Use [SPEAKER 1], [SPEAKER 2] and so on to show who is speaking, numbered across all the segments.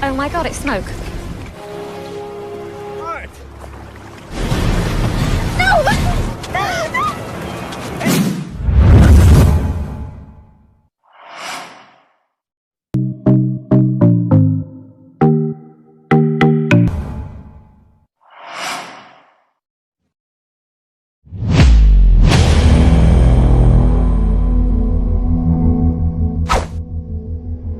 [SPEAKER 1] Oh my god, it's smoke.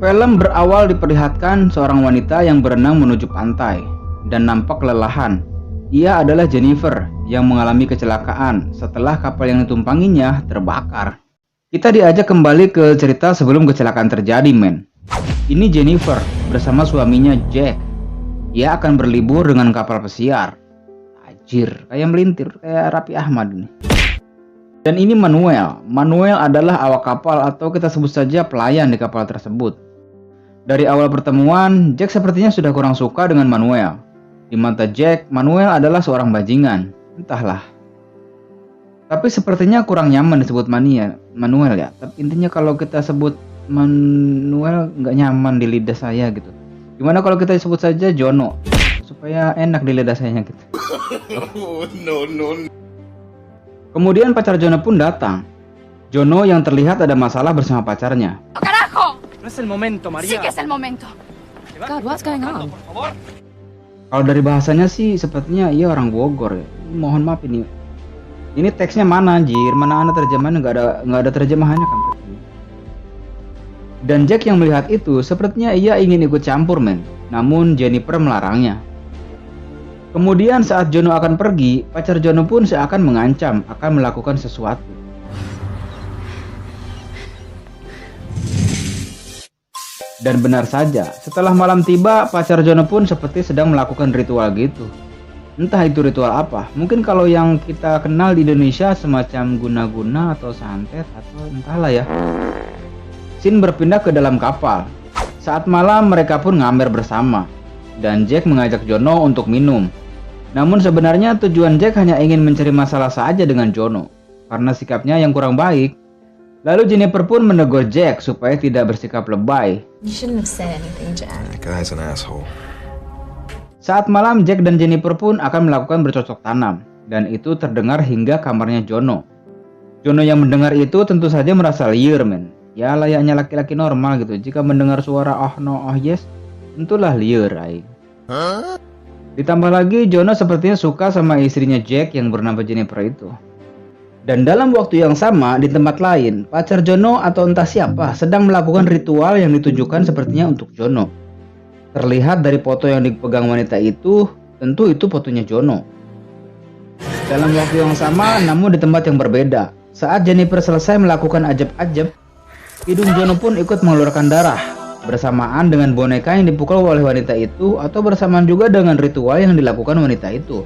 [SPEAKER 2] Film berawal diperlihatkan seorang wanita yang berenang menuju pantai dan nampak kelelahan. Ia adalah Jennifer yang mengalami kecelakaan setelah kapal yang ditumpanginya terbakar. Kita diajak kembali ke cerita sebelum kecelakaan terjadi, men. Ini Jennifer bersama suaminya Jack. Ia akan berlibur dengan kapal pesiar. Anjir, kayak melintir, kayak Raffi Ahmad nih. Dan ini Manuel. Manuel adalah awak kapal atau kita sebut saja pelayan di kapal tersebut. Dari awal pertemuan, Jack sepertinya sudah kurang suka dengan Manuel. Di mata Jack, Manuel adalah seorang bajingan. Entahlah. Tapi sepertinya kurang nyaman disebut Manuel ya. Tapi intinya kalau kita sebut Manuel nggak nyaman di lidah saya gitu. Gimana kalau kita sebut saja Jono? Supaya enak di lidah saya gitu.
[SPEAKER 3] No.
[SPEAKER 2] Kemudian pacar Jono pun datang. Jono yang terlihat ada masalah bersama pacarnya.
[SPEAKER 1] Carajo!
[SPEAKER 4] No es el momento, María.
[SPEAKER 1] Sí que es el momento. God, what's going on?
[SPEAKER 4] Por favor.
[SPEAKER 2] Kalau dari bahasanya sih sepertinya ia orang Bogor ya. Mohon maaf ini. Ini teksnya mana anjir? Mana ada terjemahannya? Nggak ada terjemahannya kan? Dan Jack yang melihat itu sepertinya ia ingin ikut campur, men. Namun Jennifer melarangnya. Kemudian saat Jono akan pergi, pacar Jono pun seakan mengancam akan melakukan sesuatu. Dan benar saja, setelah malam tiba, pacar Jono pun seperti sedang melakukan ritual gitu. Entah itu ritual apa, mungkin kalau yang kita kenal di Indonesia semacam guna-guna atau santet atau entahlah ya. Scene berpindah ke dalam kapal. Saat malam mereka pun ngamer bersama. Dan Jack mengajak Jono untuk minum. Namun sebenarnya tujuan Jack hanya ingin mencari masalah saja dengan Jono. Karena sikapnya yang kurang baik. Lalu Jennifer pun menegur Jack supaya tidak bersikap lebay.
[SPEAKER 5] You shouldn't have said anything, Jack.
[SPEAKER 3] That guy's an asshole.
[SPEAKER 2] Saat malam Jack dan Jennifer pun akan melakukan bercocok tanam. Dan itu terdengar hingga kamarnya Jono. Jono yang mendengar itu tentu saja merasa liar, men. Ya layaknya laki-laki normal gitu. Jika mendengar suara oh no oh yes, tentulah liar, aing. Ditambah lagi Jono sepertinya suka sama istrinya Jack yang bernama Jennifer itu. Dan dalam waktu yang sama di tempat lain, pacar Jono atau entah siapa sedang melakukan ritual yang ditujukan sepertinya untuk Jono. Terlihat dari foto yang dipegang wanita itu, tentu itu fotonya Jono. Dalam waktu yang sama namun di tempat yang berbeda, saat Jennifer selesai melakukan ajab-ajab, hidung Jono pun ikut mengeluarkan darah, bersamaan dengan boneka yang dipukul oleh wanita itu atau bersamaan juga dengan ritual yang dilakukan wanita itu.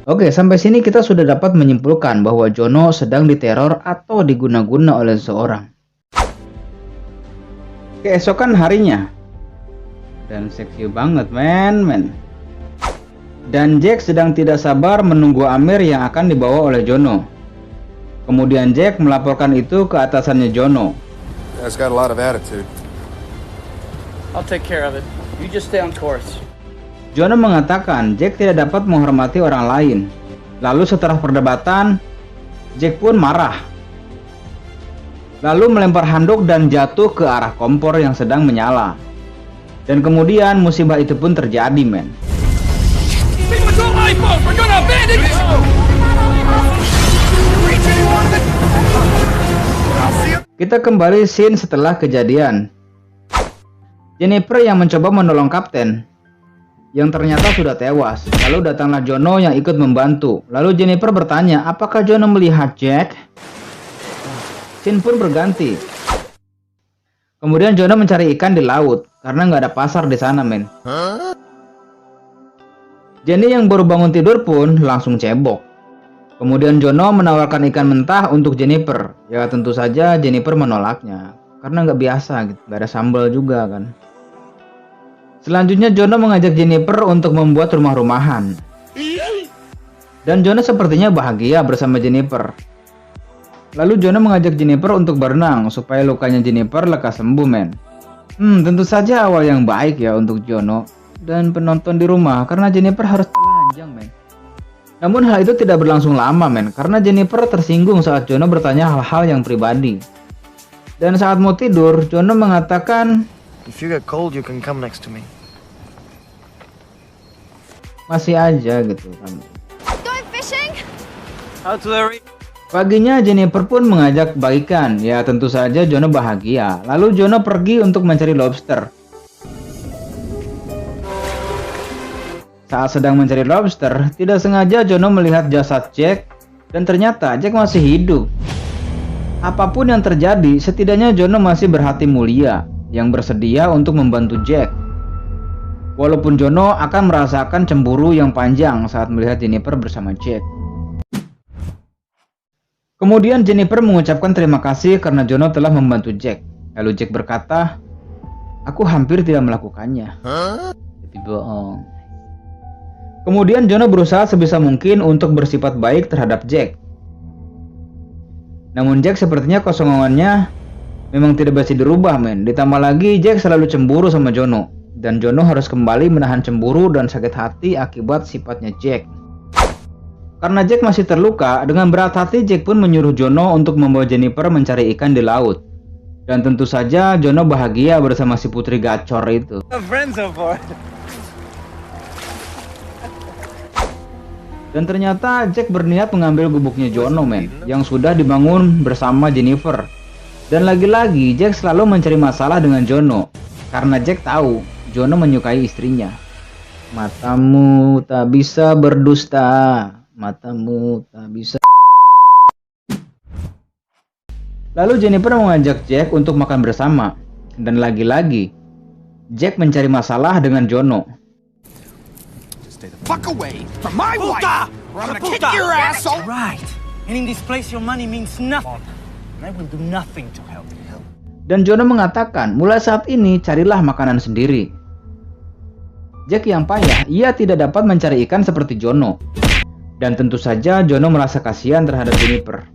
[SPEAKER 2] Oke, sampai sini kita sudah dapat menyimpulkan bahwa Jono sedang diteror atau diguna-guna oleh seseorang. Keesokan harinya, dan seksi banget men. Dan Jack sedang tidak sabar menunggu Amir yang akan dibawa oleh Jono. Kemudian Jack melaporkan itu ke atasannya Jono.
[SPEAKER 3] Guy's got a lot of attitude.
[SPEAKER 4] I'll take care of it. You just stay on course.
[SPEAKER 2] Jono mengatakan Jack tidak dapat menghormati orang lain. Lalu setelah perdebatan, Jack pun marah. Lalu melempar handuk dan jatuh ke arah kompor yang sedang menyala. Dan kemudian musibah itu pun terjadi, men. Kita kembali scene setelah kejadian. Jennifer yang mencoba menolong kapten yang ternyata sudah tewas. Lalu datanglah Jono yang ikut membantu. Lalu Jennifer bertanya, apakah Jono melihat Jack? Scene pun berganti. Kemudian Jono mencari ikan di laut karena nggak ada pasar di sana, men. Jenny yang baru bangun tidur pun langsung cebok. Kemudian Jono menawarkan ikan mentah untuk Jennifer. Ya tentu saja Jennifer menolaknya karena nggak biasa gitu, nggak ada sambal juga kan. Selanjutnya Jono mengajak Jennifer untuk membuat rumah-rumahan. Dan Jono sepertinya bahagia bersama Jennifer. Lalu Jono mengajak Jennifer untuk berenang supaya lukanya Jennifer lekas sembuh, men. Tentu saja awal yang baik ya untuk Jono dan penonton di rumah karena Jennifer harus telanjang, men. Namun hal itu tidak berlangsung lama, men, karena Jennifer tersinggung saat Jono bertanya hal-hal yang pribadi. Dan saat mau tidur, Jono mengatakan,
[SPEAKER 5] If you get cold, you can come next to me.
[SPEAKER 2] masih aja gitu kan.
[SPEAKER 1] Going fishing?
[SPEAKER 4] How to Larry?
[SPEAKER 2] Paginya Jennifer pun mengajak baikan. Ya tentu saja Jono bahagia. Lalu Jono pergi untuk mencari lobster. Saat sedang mencari lobster, tidak sengaja Jono melihat jasad Jack dan ternyata Jack masih hidup. Apapun yang terjadi, setidaknya Jono masih berhati mulia yang bersedia untuk membantu Jack. Walaupun Jono akan merasakan cemburu yang panjang saat melihat Jennifer bersama Jack. Kemudian Jennifer mengucapkan terima kasih karena Jono telah membantu Jack. Lalu Jack berkata, aku hampir tidak melakukannya. Tapi bohong. Kemudian Jono berusaha sebisa mungkin untuk bersifat baik terhadap Jack. Namun Jack sepertinya kosongannya memang tidak bisa dirubah, men. Ditambah lagi Jack selalu cemburu sama Jono. Dan Jono harus kembali menahan cemburu dan sakit hati akibat sifatnya Jack. Karena Jack masih terluka, dengan berat hati Jack pun menyuruh Jono untuk membawa Jennifer mencari ikan di laut. Dan tentu saja Jono bahagia bersama si putri gacor itu.
[SPEAKER 4] Friends so far.
[SPEAKER 2] Dan ternyata Jack berniat mengambil gubuknya Jono, men, yang sudah dibangun bersama Jennifer. Dan lagi-lagi Jack selalu mencari masalah dengan Jono. Karena Jack tahu Jono menyukai istrinya. Matamu tak bisa berdusta. Matamu tak bisa. Lalu Jennifer mengajak Jack untuk makan bersama. Dan lagi-lagi Jack mencari masalah dengan Jono.
[SPEAKER 3] Stay the fuck away from my wife, or I'm gonna kick your asshole.
[SPEAKER 4] Right. And in this place, your money means nothing. And I will do nothing to help you.
[SPEAKER 2] Dan Jono mengatakan, mulai saat ini carilah makanan sendiri. Jack yang payah, ia tidak dapat mencari ikan seperti Jono. Dan tentu saja Jono merasa kasihan terhadap Jennifer.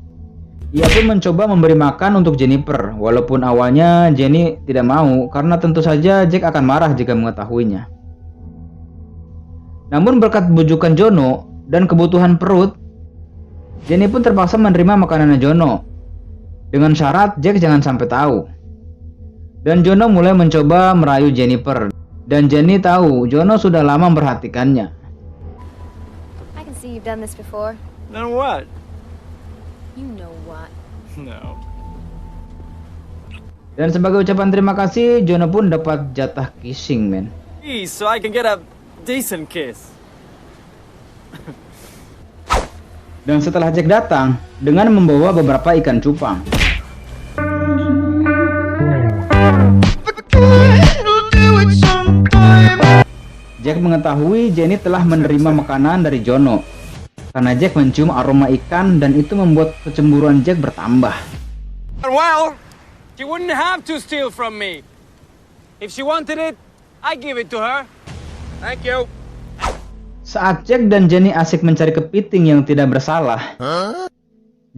[SPEAKER 2] Ia pun mencoba memberi makan untuk Jennifer, walaupun awalnya Jenny tidak mau karena tentu saja Jack akan marah jika mengetahuinya. Namun berkat bujukan Jono dan kebutuhan perut, Jenny pun terpaksa menerima makanannya Jono. Dengan syarat Jack jangan sampai tahu. Dan Jono mulai mencoba merayu Jennifer. Dan Jenny tahu Jono sudah lama memperhatikannya.
[SPEAKER 1] I can see you've done this before.
[SPEAKER 4] Then what?
[SPEAKER 1] You know what?
[SPEAKER 4] No.
[SPEAKER 2] Dan sebagai ucapan terima kasih, Jono pun dapat jatah kissing, men.
[SPEAKER 4] So I can get a decent kiss.
[SPEAKER 2] Dan setelah Jack datang, dengan membawa beberapa ikan cupang. Jack mengetahui Jenny telah menerima makanan dari Jono. Karena Jack mencium aroma ikan dan itu membuat kecemburuan Jack bertambah.
[SPEAKER 4] Well, she wouldn't have to steal from me. If she wanted it, I give it to her. Thank you.
[SPEAKER 2] Saat Jack dan Jenny asik mencari kepiting yang tidak bersalah,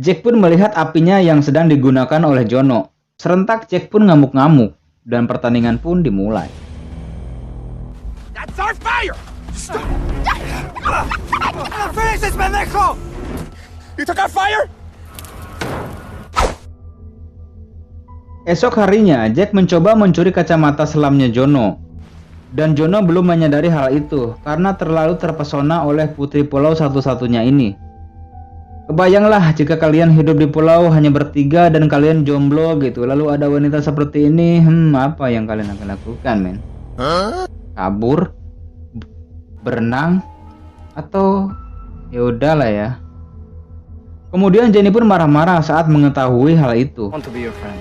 [SPEAKER 2] Jack pun melihat apinya yang sedang digunakan oleh Jono. Serentak Jack pun ngamuk-ngamuk dan pertandingan pun dimulai.
[SPEAKER 3] That's our fire! Stop!
[SPEAKER 4] Finish this, pendejo!
[SPEAKER 3] You took our fire?
[SPEAKER 2] Esok harinya, Jack mencoba mencuri kacamata selamnya Jono. Dan Jono belum menyadari hal itu karena terlalu terpesona oleh putri pulau satu-satunya ini. Kebayanglah jika kalian hidup di pulau hanya bertiga dan kalian jomblo gitu. Lalu ada wanita seperti ini, apa yang kalian akan lakukan, men? Kabur? Berenang? Atau ya udahlah ya. Kemudian Jenny pun marah-marah saat mengetahui hal itu.
[SPEAKER 4] Want to be your friend.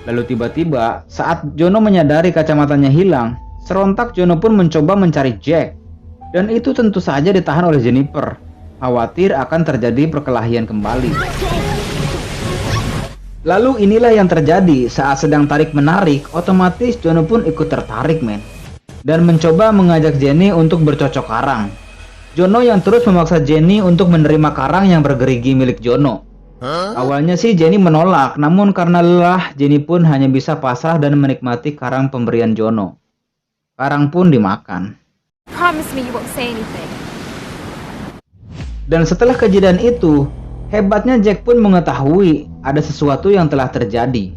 [SPEAKER 2] Lalu tiba-tiba saat Jono menyadari kacamatanya hilang, serontak Jono pun mencoba mencari Jack. Dan itu tentu saja ditahan oleh Jennifer. Khawatir akan terjadi perkelahian kembali. Lalu inilah yang terjadi saat sedang tarik-menarik, otomatis Jono pun ikut tertarik, men. Dan mencoba mengajak Jenny untuk bercocok karang. Jono yang terus memaksa Jenny untuk menerima karang yang bergerigi milik Jono. Awalnya sih Jenny menolak, namun karena lelah, Jenny pun hanya bisa pasrah dan menikmati karang pemberian Jono. Karang pun dimakan.
[SPEAKER 1] Promise me you won't say anything.
[SPEAKER 2] Dan setelah kejadian itu, hebatnya Jack pun mengetahui ada sesuatu yang telah terjadi.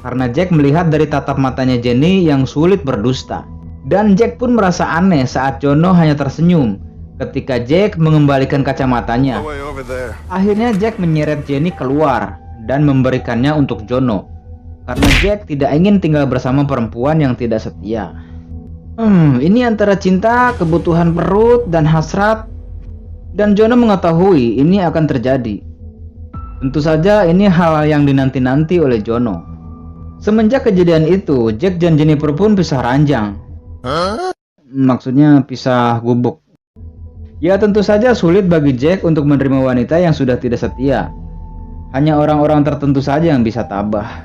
[SPEAKER 2] Karena Jack melihat dari tatap matanya Jenny yang sulit berdusta. Dan Jack pun merasa aneh saat Jono hanya tersenyum ketika Jack mengembalikan kacamatanya. Akhirnya Jack menyeret Jenny keluar dan memberikannya untuk Jono. Karena Jack tidak ingin tinggal bersama perempuan yang tidak setia. Ini antara cinta, kebutuhan perut, dan hasrat. Dan Jono mengetahui ini akan terjadi. Tentu saja ini hal yang dinanti-nanti oleh Jono. Semenjak kejadian itu, Jack dan Jennifer pun pisah ranjang. Maksudnya pisah gubuk. Ya tentu saja sulit bagi Jack untuk menerima wanita yang sudah tidak setia. Hanya orang-orang tertentu saja yang bisa tabah.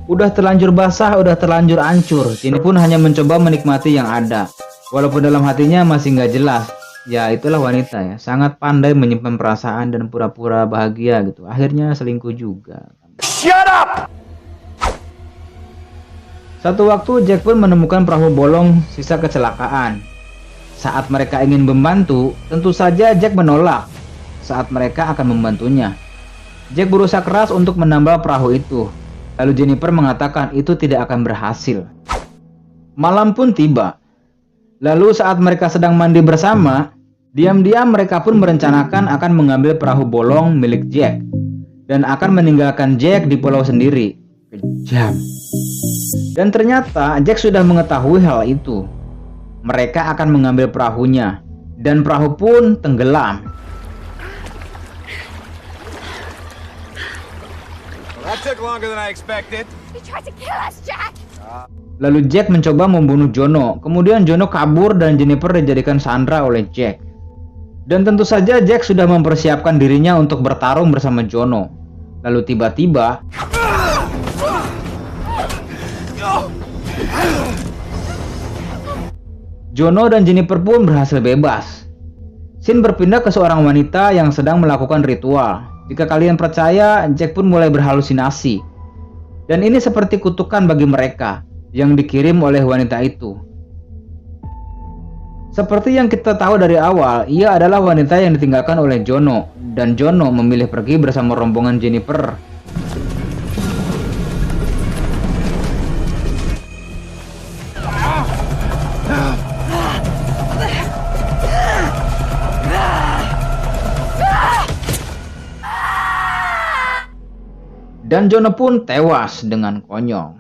[SPEAKER 2] Udah terlanjur basah, udah terlanjur hancur. Jenny pun hanya mencoba menikmati yang ada. Walaupun dalam hatinya masih nggak jelas. Ya itulah wanita ya, sangat pandai menyimpan perasaan dan pura-pura bahagia gitu. Akhirnya selingkuh juga.
[SPEAKER 3] Shut up!
[SPEAKER 2] Satu waktu Jack pun menemukan perahu bolong sisa kecelakaan. Saat mereka ingin membantu, tentu saja Jack menolak saat mereka akan membantunya. Jack berusaha keras untuk menambal perahu itu. Lalu Jennifer mengatakan itu tidak akan berhasil. Malam pun tiba. Lalu saat mereka sedang mandi bersama, diam-diam mereka pun merencanakan akan mengambil perahu bolong milik Jack dan akan meninggalkan Jack di pulau sendiri. Kejam. Dan ternyata Jack sudah mengetahui hal itu. Mereka akan mengambil perahunya dan perahu pun tenggelam.
[SPEAKER 3] That took longer than I expected.
[SPEAKER 1] You tried to kill us, Jack!
[SPEAKER 2] Lalu Jack mencoba membunuh Jono. Kemudian Jono kabur dan Jennifer dijadikan sandera oleh Jack. Dan tentu saja Jack sudah mempersiapkan dirinya untuk bertarung bersama Jono. Lalu tiba-tiba Jono dan Jennifer pun berhasil bebas. Scene berpindah ke seorang wanita yang sedang melakukan ritual. Jika kalian percaya, Jack pun mulai berhalusinasi. Dan ini seperti kutukan bagi mereka yang dikirim oleh wanita itu. Seperti yang kita tahu dari awal, ia adalah wanita yang ditinggalkan oleh Jono. Dan Jono memilih pergi bersama rombongan Jennifer. Dan Jono pun tewas dengan konyol.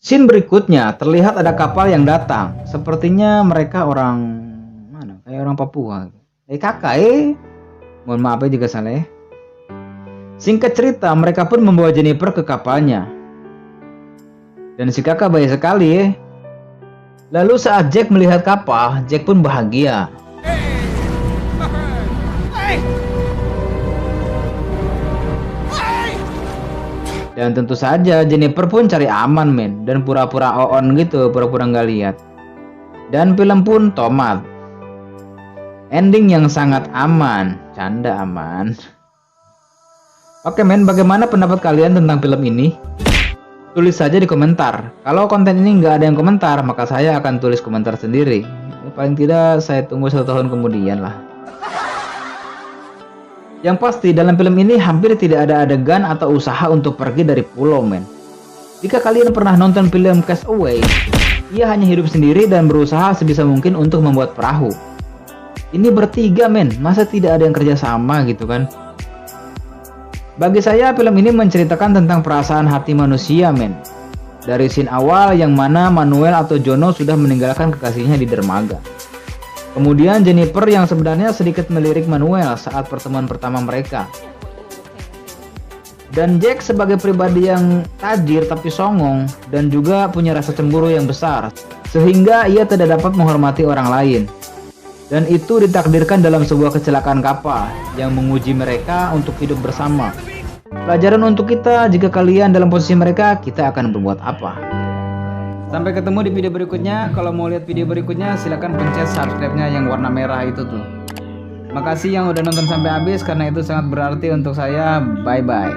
[SPEAKER 2] Scene berikutnya terlihat ada kapal yang datang. Sepertinya mereka orang mana? Kayak orang Papua. Kakak mohon maaf ya jika salah. Singkat cerita, mereka pun membawa Jennifer ke kapalnya. Dan si kakak baik sekali. Lalu saat Jack melihat kapal, Jack pun bahagia. Dan tentu saja Jennifer pun cari aman men, dan pura-pura on gitu, pura-pura nggak lihat. Dan film pun tomat. Ending yang sangat aman, canda aman. Oke men, bagaimana pendapat kalian tentang film ini? Tulis saja di komentar. Kalau konten ini nggak ada yang komentar, maka saya akan tulis komentar sendiri. Paling tidak saya tunggu 1 tahun kemudian lah. Yang pasti dalam film ini hampir tidak ada adegan atau usaha untuk pergi dari pulau men. Jika kalian pernah nonton film Castaway, ia hanya hidup sendiri dan berusaha sebisa mungkin untuk membuat perahu. Ini bertiga men, masa tidak ada yang kerja sama gitu kan? Bagi saya film ini menceritakan tentang perasaan hati manusia men. Dari scene awal yang mana Manuel atau Jono sudah meninggalkan kekasihnya di dermaga. Kemudian Jennifer yang sebenarnya sedikit melirik Manuel saat pertemuan pertama mereka. Dan Jack sebagai pribadi yang tajir tapi songong dan juga punya rasa cemburu yang besar, sehingga ia tidak dapat menghormati orang lain. Dan itu ditakdirkan dalam sebuah kecelakaan kapal yang menguji mereka untuk hidup bersama. Pelajaran untuk kita, jika kalian dalam posisi mereka, kita akan berbuat apa? Sampai ketemu di video berikutnya. Kalau mau lihat video berikutnya silahkan pencet subscribe-nya yang warna merah itu tuh. Makasih yang udah nonton sampai habis karena itu sangat berarti untuk saya. Bye bye.